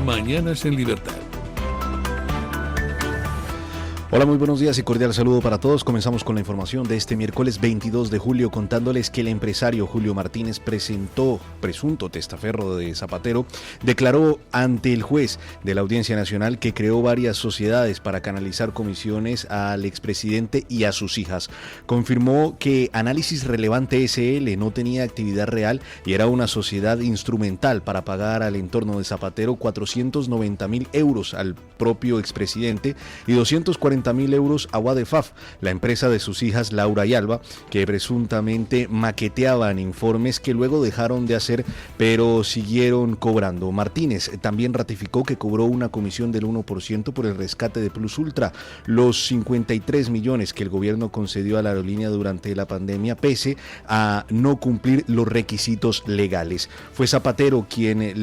Mañanas en Libertad. Hola, muy buenos días y cordial saludo para todos. Comenzamos con la información de este miércoles 22 de julio contándoles que el empresario Julio Martínez presunto testaferro de Zapatero, declaró ante el juez de la Audiencia Nacional que creó varias sociedades para canalizar comisiones al expresidente y a sus hijas. Confirmó que Análisis Relevante SL no tenía actividad real y era una sociedad instrumental para pagar al entorno de Zapatero 490.000 euros al propio expresidente y 240.000 euros a Wadefaf, la empresa de sus hijas Laura y Alba, que presuntamente maqueteaban informes que luego dejaron de hacer, pero siguieron cobrando. Martínez también ratificó que cobró una comisión del 1% por el rescate de Plus Ultra, los 53 millones que el gobierno concedió a la aerolínea durante la pandemia, pese a no cumplir los requisitos legales. Fue Zapatero quien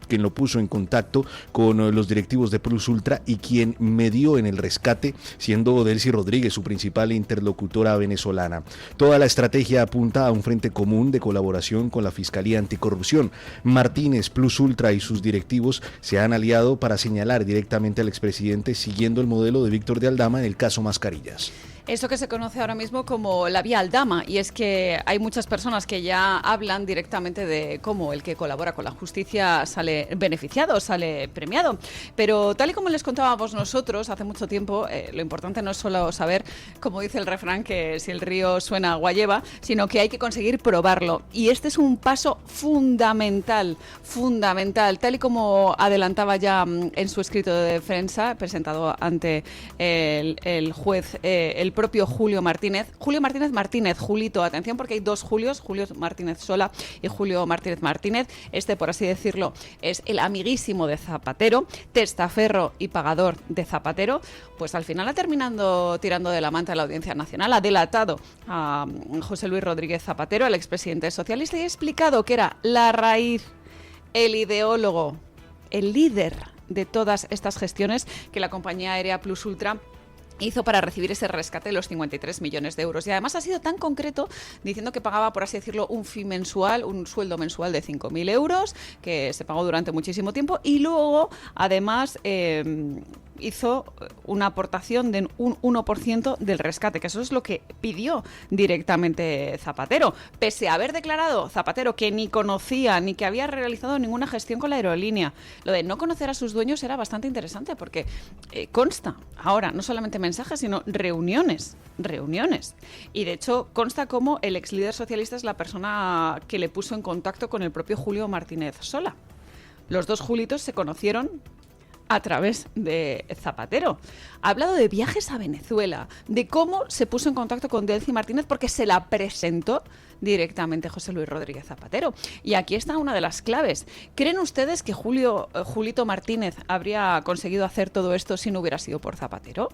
lo puso en contacto con los directivos de Plus Ultra y quien medió en el rescate, siendo Delcy Rodríguez su principal interlocutora venezolana. Toda la estrategia apunta a un frente común de colaboración con la Fiscalía Anticorrupción. Martínez, Plus Ultra y sus directivos se han aliado para señalar directamente al expresidente, siguiendo el modelo de Víctor de Aldama en el caso Mascarillas. Eso que se conoce ahora mismo como la vía Aldama, y es que hay muchas personas que ya hablan directamente de cómo el que colabora con la justicia sale beneficiado, sale premiado. Pero tal y como les contábamos nosotros hace mucho tiempo, lo importante no es solo saber, como dice el refrán, que si el río suena agua lleva, sino que hay que conseguir probarlo. Y este es un paso fundamental, tal y como adelantaba ya en su escrito de defensa, presentado ante el juez, el propio Julio Martínez, Julito, atención porque hay dos Julios, Julio Martínez Sola y Julio Martínez. Este, por así decirlo, es el amiguísimo de Zapatero, testaferro y pagador de Zapatero. Pues al final ha terminado tirando de la manta de la Audiencia Nacional, ha delatado a José Luis Rodríguez Zapatero, el expresidente socialista, y ha explicado que era la raíz, el ideólogo, el líder de todas estas gestiones que la compañía aérea Plus Ultra hizo para recibir ese rescate de los 53 millones de euros. Y además ha sido tan concreto, diciendo que pagaba, por así decirlo, un sueldo mensual de 5.000 euros, que se pagó durante muchísimo tiempo, y luego, además, hizo una aportación de un 1% del rescate, que eso es lo que pidió directamente Zapatero, pese a haber declarado Zapatero que ni conocía ni que había realizado ninguna gestión con la aerolínea. Lo de no conocer a sus dueños era bastante interesante porque consta ahora no solamente mensajes, sino reuniones. Y de hecho consta como el ex líder socialista es la persona que le puso en contacto con el propio Julio Martínez Sola. Los dos Julitos se conocieron a través de Zapatero. Ha hablado de viajes a Venezuela, de cómo se puso en contacto con Delcy Martínez porque se la presentó directamente José Luis Rodríguez Zapatero. Y aquí está una de las claves. ¿Creen ustedes que Julito Martínez habría conseguido hacer todo esto si no hubiera sido por Zapatero?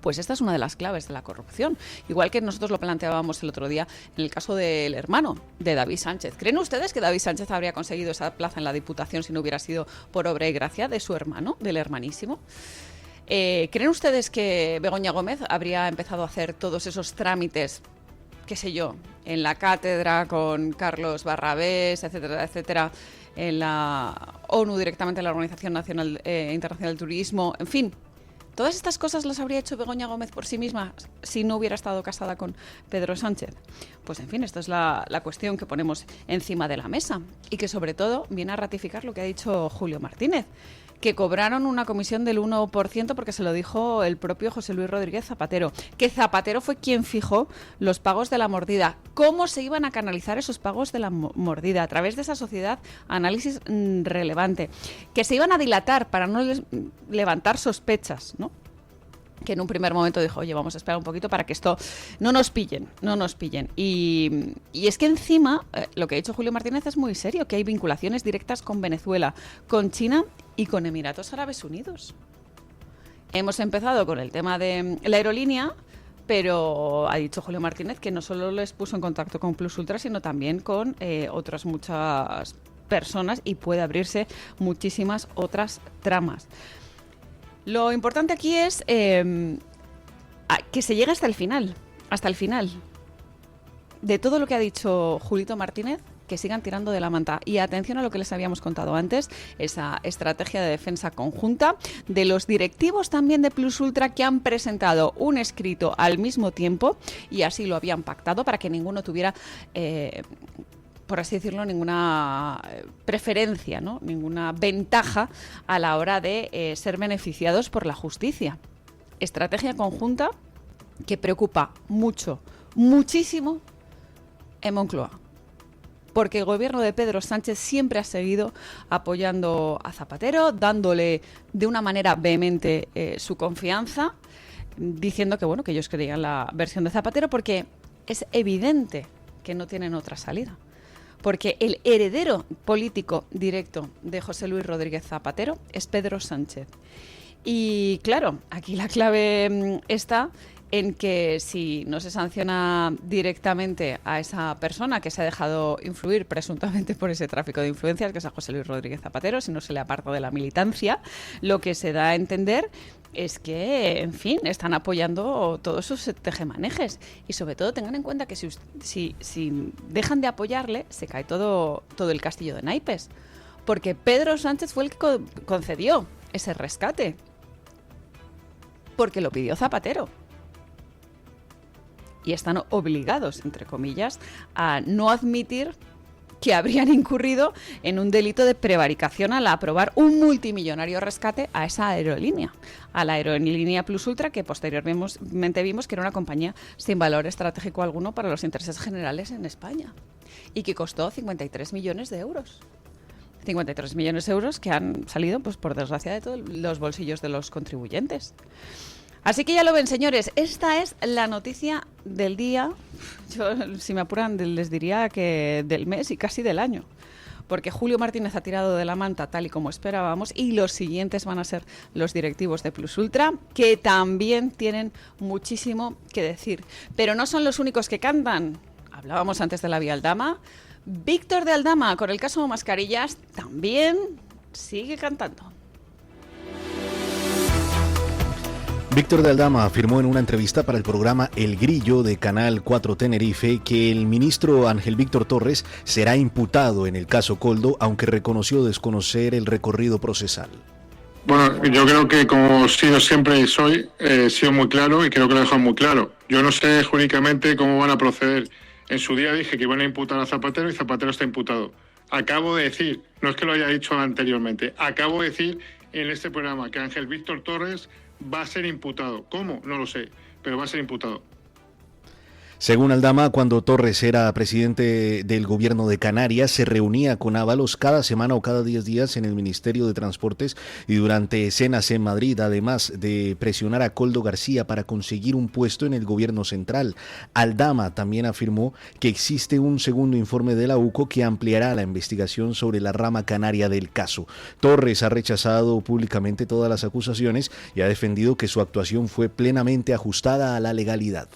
Pues esta es una de las claves de la corrupción. Igual que nosotros lo planteábamos el otro día en el caso del hermano de David Sánchez. ¿Creen ustedes que David Sánchez habría conseguido esa plaza en la Diputación si no hubiera sido por obra y gracia de su hermano, del hermanísimo? ¿Creen ustedes que Begoña Gómez habría empezado a hacer todos esos trámites, qué sé yo, en la cátedra con Carlos Barrabés, etcétera, en la ONU directamente, en la Organización Nacional Internacional del Turismo, en fin? ¿Todas estas cosas las habría hecho Begoña Gómez por sí misma si no hubiera estado casada con Pedro Sánchez? Pues en fin, esta es la cuestión que ponemos encima de la mesa y que sobre todo viene a ratificar lo que ha dicho Julio Martínez, que cobraron una comisión del 1% porque se lo dijo el propio José Luis Rodríguez Zapatero, que Zapatero fue quien fijó los pagos de la mordida. ¿Cómo se iban a canalizar esos pagos de la mordida? A través de esa sociedad Análisis Relevante, que se iban a dilatar para no levantar sospechas, ¿no? Que en un primer momento dijo, oye, vamos a esperar un poquito para que esto no nos pillen. Y es que encima, lo que ha dicho Julio Martínez es muy serio, que hay vinculaciones directas con Venezuela, con China y con Emiratos Árabes Unidos. Hemos empezado con el tema de la aerolínea, pero ha dicho Julio Martínez que no solo les puso en contacto con Plus Ultra, sino también con otras muchas personas, y puede abrirse muchísimas otras tramas. Lo importante aquí es que se llegue hasta el final. De todo lo que ha dicho Julito Martínez, que sigan tirando de la manta. Y atención a lo que les habíamos contado antes, esa estrategia de defensa conjunta de los directivos también de Plus Ultra, que han presentado un escrito al mismo tiempo y así lo habían pactado para que ninguno tuviera por así decirlo, ninguna preferencia, ¿no? Ninguna ventaja a la hora de ser beneficiados por la justicia. Estrategia conjunta que preocupa muchísimo en Moncloa, porque el gobierno de Pedro Sánchez siempre ha seguido apoyando a Zapatero, dándole de una manera vehemente su confianza, diciendo que, bueno, que ellos querían la versión de Zapatero, porque es evidente que no tienen otra salida. Porque el heredero político directo de José Luis Rodríguez Zapatero es Pedro Sánchez. Y claro, aquí la clave está en que si no se sanciona directamente a esa persona que se ha dejado influir presuntamente por ese tráfico de influencias, que es a José Luis Rodríguez Zapatero, si no se le aparta de la militancia, lo que se da a entender es que, en fin, están apoyando todos sus tejemanejes. Y sobre todo tengan en cuenta que si dejan de apoyarle, se cae todo el castillo de naipes. Porque Pedro Sánchez fue el que concedió ese rescate. Porque lo pidió Zapatero. Y están obligados, entre comillas, a no admitir que habrían incurrido en un delito de prevaricación al aprobar un multimillonario rescate a esa aerolínea, a la aerolínea Plus Ultra, que posteriormente vimos que era una compañía sin valor estratégico alguno para los intereses generales en España y que costó 53 millones de euros. 53 millones de euros que han salido, pues por desgracia, de todos los bolsillos de los contribuyentes. Así que ya lo ven, señores, esta es la noticia del día. Yo, si me apuran, les diría que del mes y casi del año. Porque Julio Martínez ha tirado de la manta tal y como esperábamos, y los siguientes van a ser los directivos de Plus Ultra, que también tienen muchísimo que decir. Pero no son los únicos que cantan. Hablábamos antes de la Vía Aldama. Víctor de Aldama, con el caso Mascarillas, también sigue cantando. Víctor de Aldama afirmó en una entrevista para el programa El Grillo de Canal 4 Tenerife que el ministro Ángel Víctor Torres será imputado en el caso Koldo, aunque reconoció desconocer el recorrido procesal. Bueno, yo creo que como he sido siempre y soy, he sido muy claro y creo que lo he dejado muy claro. Yo no sé jurídicamente cómo van a proceder. En su día dije que iban a imputar a Zapatero y Zapatero está imputado. Acabo de decir, no es que lo haya dicho anteriormente, acabo de decir en este programa que Ángel Víctor Torres va a ser imputado. ¿Cómo? No lo sé, pero va a ser imputado. Según Aldama, cuando Torres era presidente del gobierno de Canarias, se reunía con Ábalos cada semana o cada 10 días en el Ministerio de Transportes y durante cenas en Madrid, además de presionar a Koldo García para conseguir un puesto en el gobierno central. Aldama también afirmó que existe un segundo informe de la UCO que ampliará la investigación sobre la rama canaria del caso. Torres ha rechazado públicamente todas las acusaciones y ha defendido que su actuación fue plenamente ajustada a la legalidad.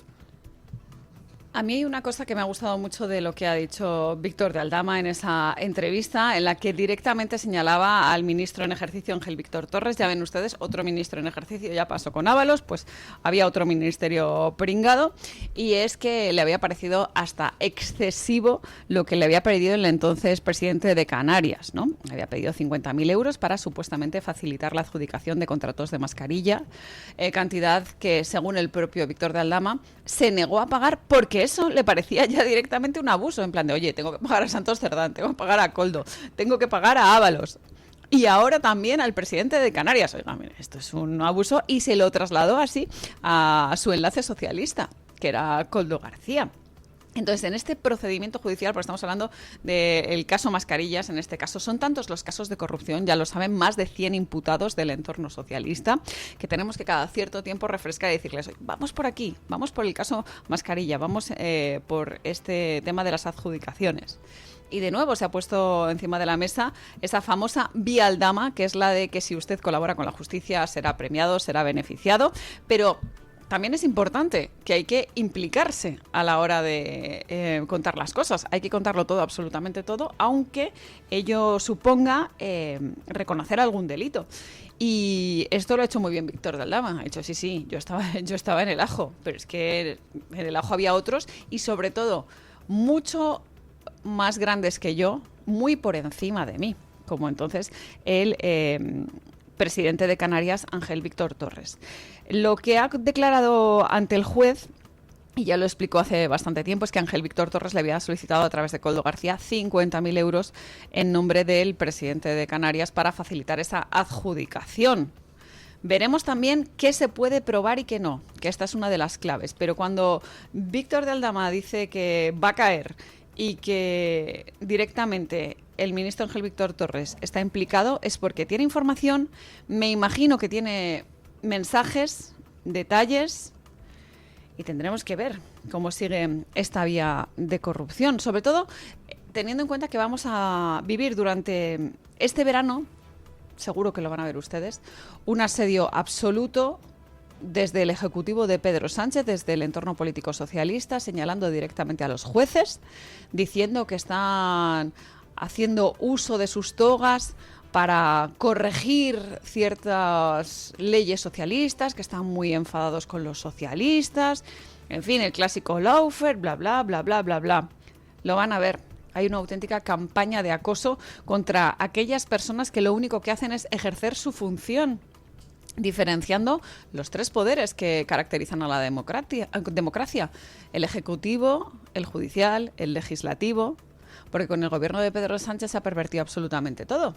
A mí hay una cosa que me ha gustado mucho de lo que ha dicho Víctor de Aldama en esa entrevista, en la que directamente señalaba al ministro en ejercicio, Ángel Víctor Torres. Ya ven ustedes, otro ministro en ejercicio, ya pasó con Ábalos, pues había otro ministerio pringado, y es que le había parecido hasta excesivo lo que le había pedido el entonces presidente de Canarias, ¿no? Le había pedido 50.000 euros para supuestamente facilitar la adjudicación de contratos de mascarilla, cantidad que, según el propio Víctor de Aldama, se negó a pagar porque eso le parecía ya directamente un abuso, en plan de, oye, tengo que pagar a Santos Cerdán, tengo que pagar a Koldo, tengo que pagar a Ábalos. Y ahora también al presidente de Canarias. Oiga, mire, esto es un abuso, y se lo trasladó así a su enlace socialista, que era Koldo García. Entonces, en este procedimiento judicial, porque estamos hablando del caso Mascarillas, en este caso, son tantos los casos de corrupción, ya lo saben, más de 100 imputados del entorno socialista, que tenemos que cada cierto tiempo refrescar y decirles, vamos por aquí, vamos por el caso Mascarilla, vamos por este tema de las adjudicaciones. Y de nuevo se ha puesto encima de la mesa esa famosa Vía Aldama, que es la de que si usted colabora con la justicia será premiado, será beneficiado, pero también es importante que hay que implicarse a la hora de contar las cosas. Hay que contarlo todo, absolutamente todo, aunque ello suponga reconocer algún delito. Y esto lo ha hecho muy bien Víctor de Aldama. Ha dicho, sí, yo estaba en el ajo, pero es que en el ajo había otros, y sobre todo mucho más grandes que yo, muy por encima de mí, como entonces el presidente de Canarias, Ángel Víctor Torres. Lo que ha declarado ante el juez, y ya lo explicó hace bastante tiempo, es que Ángel Víctor Torres le había solicitado a través de Koldo García 50.000 euros en nombre del presidente de Canarias para facilitar esa adjudicación. Veremos también qué se puede probar y qué no, que esta es una de las claves. Pero cuando Víctor de Aldama dice que va a caer y que directamente el ministro Ángel Víctor Torres está implicado, es porque tiene información, me imagino que tiene mensajes, detalles, y tendremos que ver cómo sigue esta vía de corrupción. Sobre todo teniendo en cuenta que vamos a vivir durante este verano, seguro que lo van a ver ustedes, un asedio absoluto desde el Ejecutivo de Pedro Sánchez, desde el entorno político socialista, señalando directamente a los jueces, diciendo que están haciendo uso de sus togas para corregir ciertas leyes socialistas, que están muy enfadados con los socialistas, en fin, el clásico lawfare, bla, bla, bla, bla, bla, bla. Lo van a ver. Hay una auténtica campaña de acoso contra aquellas personas que lo único que hacen es ejercer su función, diferenciando los tres poderes que caracterizan a la democracia: el ejecutivo, el judicial, el legislativo, porque con el gobierno de Pedro Sánchez se ha pervertido absolutamente todo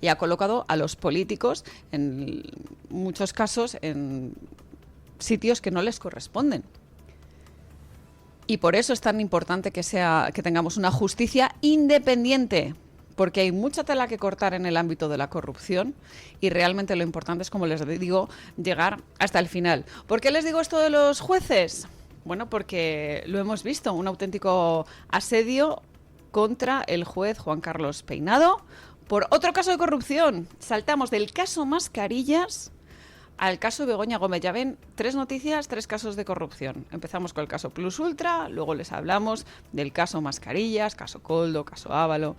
y ha colocado a los políticos, en muchos casos, en sitios que no les corresponden. Y por eso es tan importante que tengamos una justicia independiente, porque hay mucha tela que cortar en el ámbito de la corrupción y realmente lo importante es, como les digo, llegar hasta el final. ¿Por qué les digo esto de los jueces? Bueno, porque lo hemos visto, un auténtico asedio contra el juez Juan Carlos Peinado por otro caso de corrupción. Saltamos del caso Mascarillas al caso Begoña Gómez. Ya ven, 3 noticias, 3 casos de corrupción. Empezamos con el caso Plus Ultra, luego les hablamos del caso Mascarillas, caso Koldo, caso Ábalos.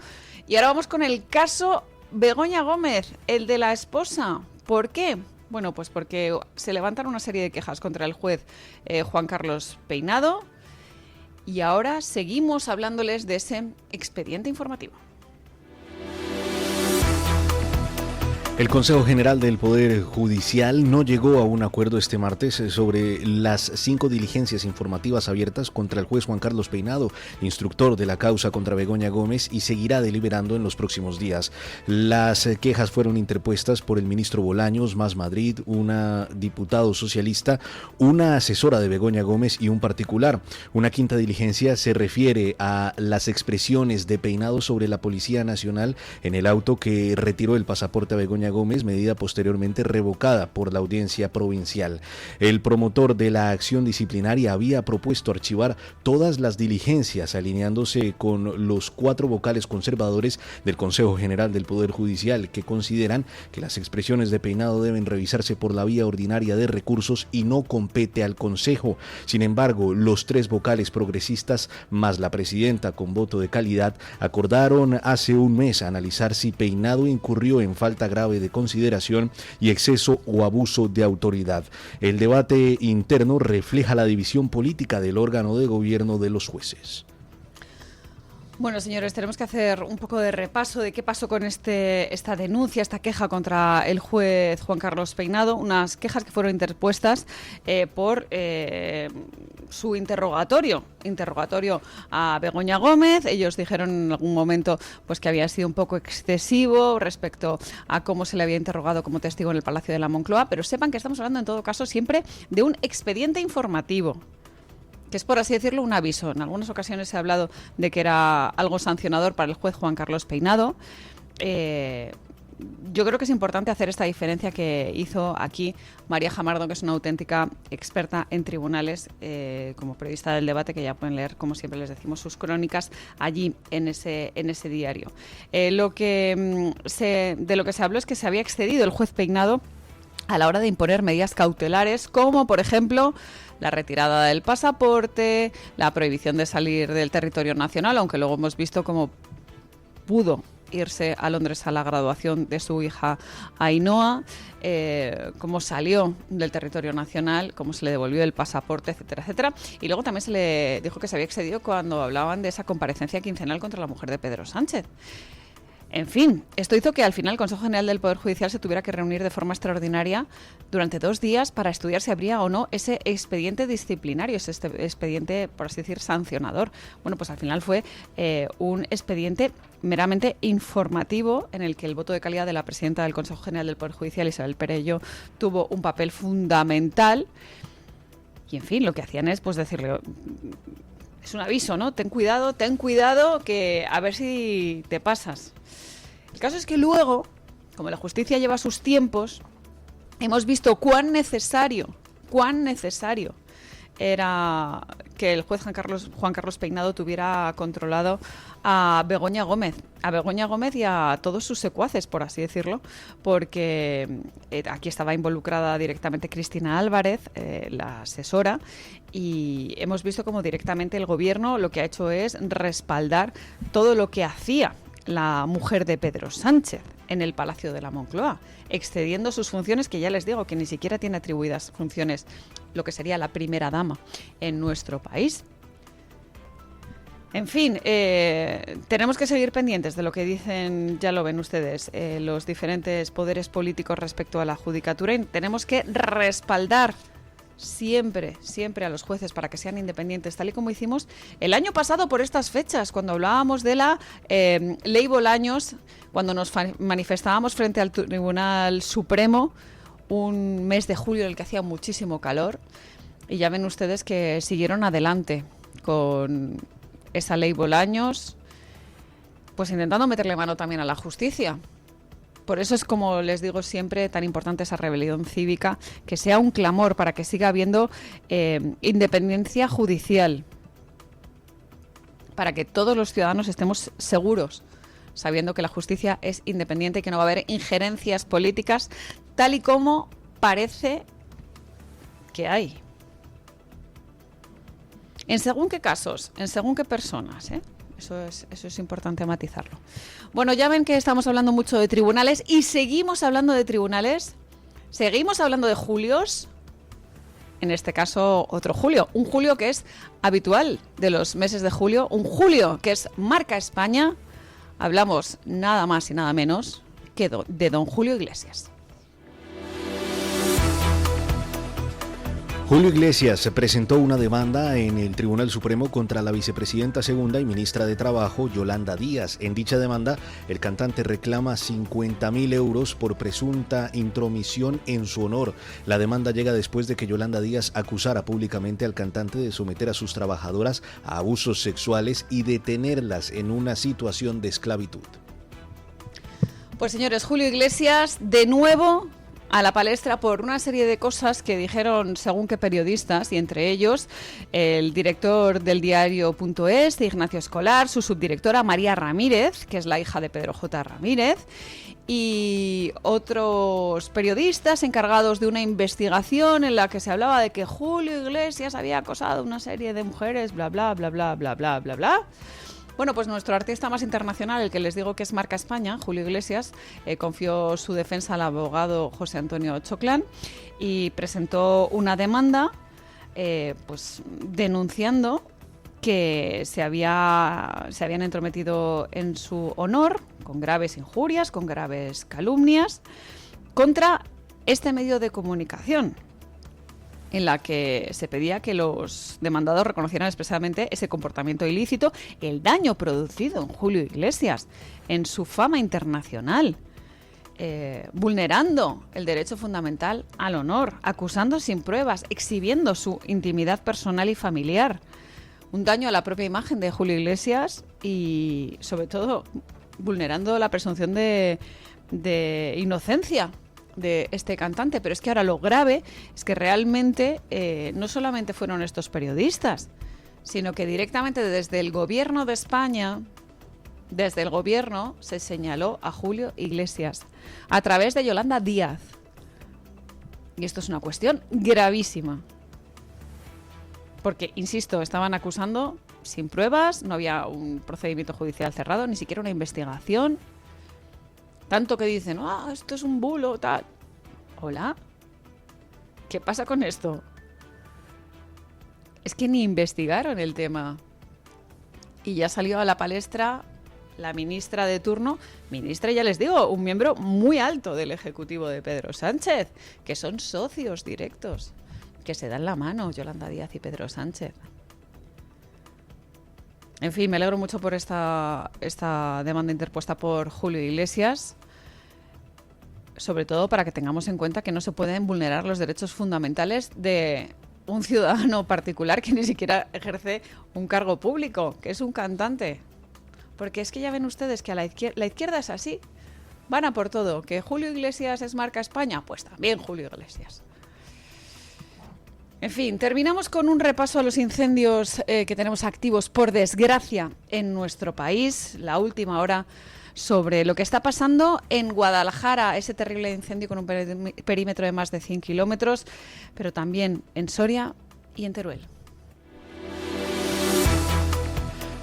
Y ahora vamos con el caso Begoña Gómez, el de la esposa. ¿Por qué? Bueno, pues porque se levantan una serie de quejas contra el juez Juan Carlos Peinado y ahora seguimos hablándoles de ese expediente informativo. El Consejo General del Poder Judicial no llegó a un acuerdo este martes sobre las 5 diligencias informativas abiertas contra el juez Juan Carlos Peinado, instructor de la causa contra Begoña Gómez, y seguirá deliberando en los próximos días. Las quejas fueron interpuestas por el ministro Bolaños, Más Madrid, una diputado socialista, una asesora de Begoña Gómez y un particular. Una quinta diligencia se refiere a las expresiones de Peinado sobre la Policía Nacional en el auto que retiró el pasaporte a Begoña Gómez, medida posteriormente revocada por la audiencia provincial. El promotor de la acción disciplinaria había propuesto archivar todas las diligencias, alineándose con los 4 vocales conservadores del Consejo General del Poder Judicial, que consideran que las expresiones de Peinado deben revisarse por la vía ordinaria de recursos y no compete al Consejo. Sin embargo, los 3 vocales progresistas, más la presidenta con voto de calidad, acordaron hace un mes analizar si Peinado incurrió en falta grave de consideración y exceso o abuso de autoridad. El debate interno refleja la división política del órgano de gobierno de los jueces. Bueno, señores, tenemos que hacer un poco de repaso de qué pasó con esta denuncia, esta queja contra el juez Juan Carlos Peinado, unas quejas que fueron interpuestas por su interrogatorio a Begoña Gómez. Ellos dijeron en algún momento pues que había sido un poco excesivo respecto a cómo se le había interrogado como testigo en el Palacio de la Moncloa, pero sepan que estamos hablando en todo caso siempre de un expediente informativo, que es, por así decirlo, un aviso. En algunas ocasiones se ha hablado de que era algo sancionador para el juez Juan Carlos Peinado. Yo creo que es importante hacer esta diferencia que hizo aquí María Jamardo, que es una auténtica experta en tribunales, como periodista del debate, que ya pueden leer, como siempre les decimos, sus crónicas allí en ese diario. De lo que se habló es que se había excedido el juez Peinado a la hora de imponer medidas cautelares, como por ejemplo la retirada del pasaporte, la prohibición de salir del territorio nacional, aunque luego hemos visto cómo pudo irse a Londres a la graduación de su hija Ainhoa, cómo salió del territorio nacional, cómo se le devolvió el pasaporte, etcétera, etcétera. Y luego también se le dijo que se había excedido cuando hablaban de esa comparecencia quincenal contra la mujer de Pedro Sánchez. En fin, esto hizo que al final el Consejo General del Poder Judicial se tuviera que reunir de forma extraordinaria durante 2 días para estudiar si habría o no ese expediente disciplinario, ese expediente, por así decir, sancionador. Bueno, pues al final fue un expediente meramente informativo en el que el voto de calidad de la presidenta del Consejo General del Poder Judicial, Isabel Perello, tuvo un papel fundamental. Y en fin, lo que hacían es pues decirle... Es un aviso, ¿no? Ten cuidado, que a ver si te pasas. El caso es que luego, como la justicia lleva sus tiempos, hemos visto cuán necesario era que el juez Juan Carlos Peinado tuviera controlado a Begoña Gómez y a todos sus secuaces, por así decirlo, porque aquí estaba involucrada directamente Cristina Álvarez, la asesora, y hemos visto cómo directamente el gobierno lo que ha hecho es respaldar todo lo que hacía la mujer de Pedro Sánchez en el Palacio de la Moncloa, excediendo sus funciones, que ya les digo que ni siquiera tiene atribuidas funciones lo que sería la primera dama en nuestro país. En fin, tenemos que seguir pendientes de lo que dicen, ya lo ven ustedes, los diferentes poderes políticos respecto a la judicatura, y tenemos que respaldar siempre a los jueces para que sean independientes, tal y como hicimos el año pasado por estas fechas, cuando hablábamos de la ley Bolaños, cuando nos manifestábamos frente al Tribunal Supremo, un mes de julio en el que hacía muchísimo calor, y ya ven ustedes que siguieron adelante con esa ley Bolaños, pues intentando meterle mano también a la justicia. Por eso es, como les digo siempre, tan importante esa rebelión cívica, que sea un clamor para que siga habiendo independencia judicial, para que todos los ciudadanos estemos seguros, sabiendo que la justicia es independiente y que no va a haber injerencias políticas, tal y como parece que hay. En según qué casos, en según qué personas, ¿eh? Eso es importante matizarlo. Bueno, ya ven que estamos hablando mucho de tribunales y seguimos hablando de tribunales, seguimos hablando de julios, en este caso otro julio, un julio que es habitual de los meses de julio, un julio que es marca España. Hablamos nada más y nada menos que de don Julio Iglesias. Julio Iglesias presentó una demanda en el Tribunal Supremo contra la vicepresidenta segunda y ministra de Trabajo, Yolanda Díaz. En dicha demanda, el cantante reclama 50.000 euros por presunta intromisión en su honor. La demanda llega después de que Yolanda Díaz acusara públicamente al cantante de someter a sus trabajadoras a abusos sexuales y de tenerlas en una situación de esclavitud. Pues señores, Julio Iglesias de nuevo a la palestra por una serie de cosas que dijeron según qué periodistas, y entre ellos el director del diario.es, Ignacio Escolar, su subdirectora María Ramírez, que es la hija de Pedro J. Ramírez, y otros periodistas encargados de una investigación en la que se hablaba de que Julio Iglesias había acosado a una serie de mujeres, bla, bla, bla, bla, bla, bla, bla, bla. Bueno, pues nuestro artista más internacional, el que les digo que es marca España, Julio Iglesias, confió su defensa al abogado José Antonio Choclán y presentó una demanda pues denunciando que se habían entrometido en su honor con graves injurias, con graves calumnias contra este medio de comunicación, en la que se pedía que los demandados reconocieran expresamente ese comportamiento ilícito, el daño producido en Julio Iglesias, en su fama internacional, vulnerando el derecho fundamental al honor, acusando sin pruebas, exhibiendo su intimidad personal y familiar, un daño a la propia imagen de Julio Iglesias y, sobre todo, vulnerando la presunción de inocencia de este cantante. Pero es que ahora lo grave es que realmente no solamente fueron estos periodistas, sino que directamente desde el gobierno de España, desde el gobierno, se señaló a Julio Iglesias a través de Yolanda Díaz. Y esto es una cuestión gravísima. Porque, insisto, estaban acusando sin pruebas, no había un procedimiento judicial cerrado, ni siquiera una investigación. Tanto que dicen, esto es un bulo, tal. Hola, ¿qué pasa con esto? Es que ni investigaron el tema. Y ya salió a la palestra la ministra de turno, ministra, ya les digo, un miembro muy alto del Ejecutivo de Pedro Sánchez, que son socios directos, que se dan la mano, Yolanda Díaz y Pedro Sánchez. En fin, me alegro mucho por esta demanda interpuesta por Julio Iglesias, sobre todo para que tengamos en cuenta que no se pueden vulnerar los derechos fundamentales de un ciudadano particular que ni siquiera ejerce un cargo público, que es un cantante. Porque es que ya ven ustedes que la izquierda es así, van a por todo. ¿Que Julio Iglesias es marca España? Pues también Julio Iglesias. En fin, terminamos con un repaso a los incendios que tenemos activos, por desgracia, en nuestro país. La última hora sobre lo que está pasando en Guadalajara, ese terrible incendio con un perímetro de más de 100 kilómetros, pero también en Soria y en Teruel.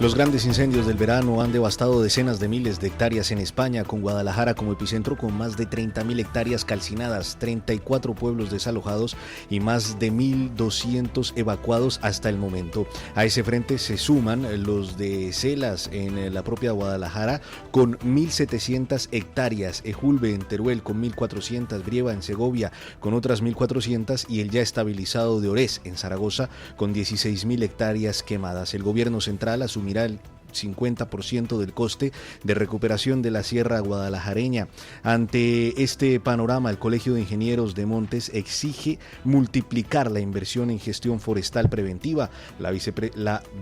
Los grandes incendios del verano han devastado decenas de miles de hectáreas en España, con Guadalajara como epicentro, con más de 30.000 hectáreas calcinadas, 34 pueblos desalojados y más de 1.200 evacuados hasta el momento. A ese frente se suman los de Celas en la propia Guadalajara con 1.700 hectáreas, Ejulbe en Teruel con 1.400, Brieva en Segovia con otras 1.400 y el ya estabilizado de Orés en Zaragoza con 16.000 hectáreas quemadas. El gobierno central asumirá el 50% del coste de recuperación de la Sierra Guadalajareña. Ante este panorama, el Colegio de Ingenieros de Montes exige multiplicar la inversión en gestión forestal preventiva. La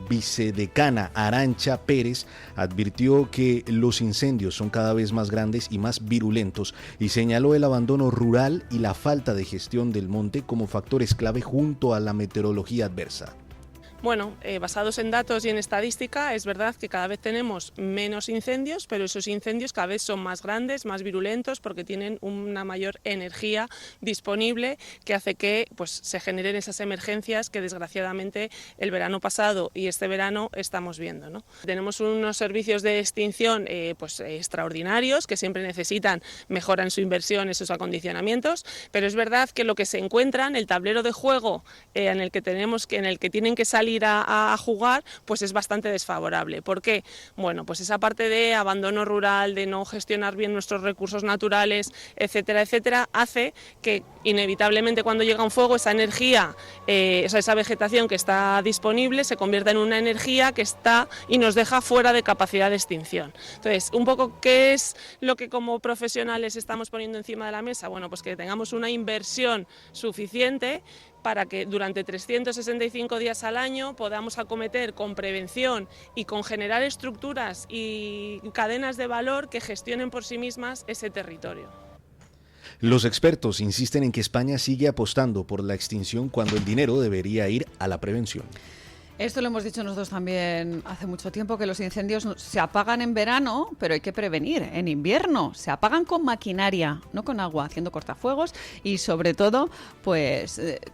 vicedecana Arantxa Pérez advirtió que los incendios son cada vez más grandes y más virulentos y señaló el abandono rural y la falta de gestión del monte como factores clave junto a la meteorología adversa. Bueno, basados en datos y en estadística, es verdad que cada vez tenemos menos incendios, pero esos incendios cada vez son más grandes, más virulentos, porque tienen una mayor energía disponible que hace que se generen esas emergencias que desgraciadamente el verano pasado y este verano estamos viendo, ¿no? Tenemos unos servicios de extinción extraordinarios que siempre necesitan mejora en su inversión, esos acondicionamientos, pero es verdad que lo que se encuentran, el tablero de juego en el que tienen que salir a jugar, pues es bastante desfavorable. ¿Por qué? Bueno, pues esa parte de abandono rural, de no gestionar bien nuestros recursos naturales, etcétera, etcétera, hace que inevitablemente cuando llega un fuego esa energía, esa vegetación que está disponible se convierta en una energía que está y nos deja fuera de capacidad de extinción. Entonces, un poco, ¿qué es lo que como profesionales estamos poniendo encima de la mesa? Bueno, pues que tengamos una inversión suficiente para que durante 365 días al año podamos acometer con prevención y con generar estructuras y cadenas de valor que gestionen por sí mismas ese territorio. Los expertos insisten en que España sigue apostando por la extinción cuando el dinero debería ir a la prevención. Esto lo hemos dicho nosotros también hace mucho tiempo, que los incendios se apagan en verano, pero hay que prevenir en invierno. Se apagan con maquinaria, no con agua, haciendo cortafuegos y sobre todo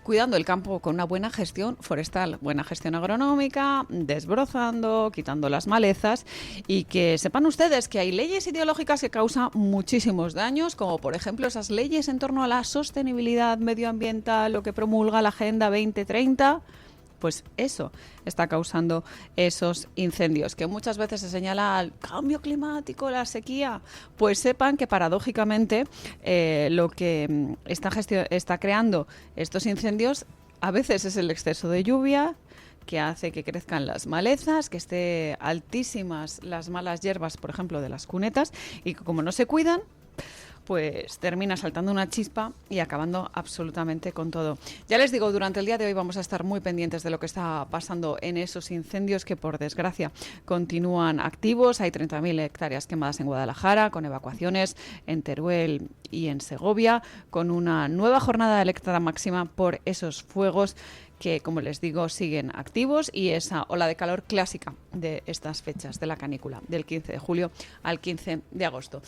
cuidando el campo con una buena gestión forestal, buena gestión agronómica, desbrozando, quitando las malezas, y que sepan ustedes que hay leyes ideológicas que causan muchísimos daños, como por ejemplo esas leyes en torno a la sostenibilidad medioambiental, lo que promulga la Agenda 2030. Pues eso está causando esos incendios, que muchas veces se señala al cambio climático, la sequía. Pues sepan que paradójicamente lo que está creando estos incendios a veces es el exceso de lluvia, que hace que crezcan las malezas, que esté altísimas las malas hierbas, por ejemplo, de las cunetas, y que como no se cuidan, pues termina saltando una chispa y acabando absolutamente con todo. Ya les digo, durante el día de hoy vamos a estar muy pendientes de lo que está pasando en esos incendios que, por desgracia, continúan activos. Hay 30.000 hectáreas quemadas en Guadalajara, con evacuaciones en Teruel y en Segovia, con una nueva jornada de alerta máxima por esos fuegos que, como les digo, siguen activos, y esa ola de calor clásica de estas fechas de la canícula, del 15 de julio al 15 de agosto.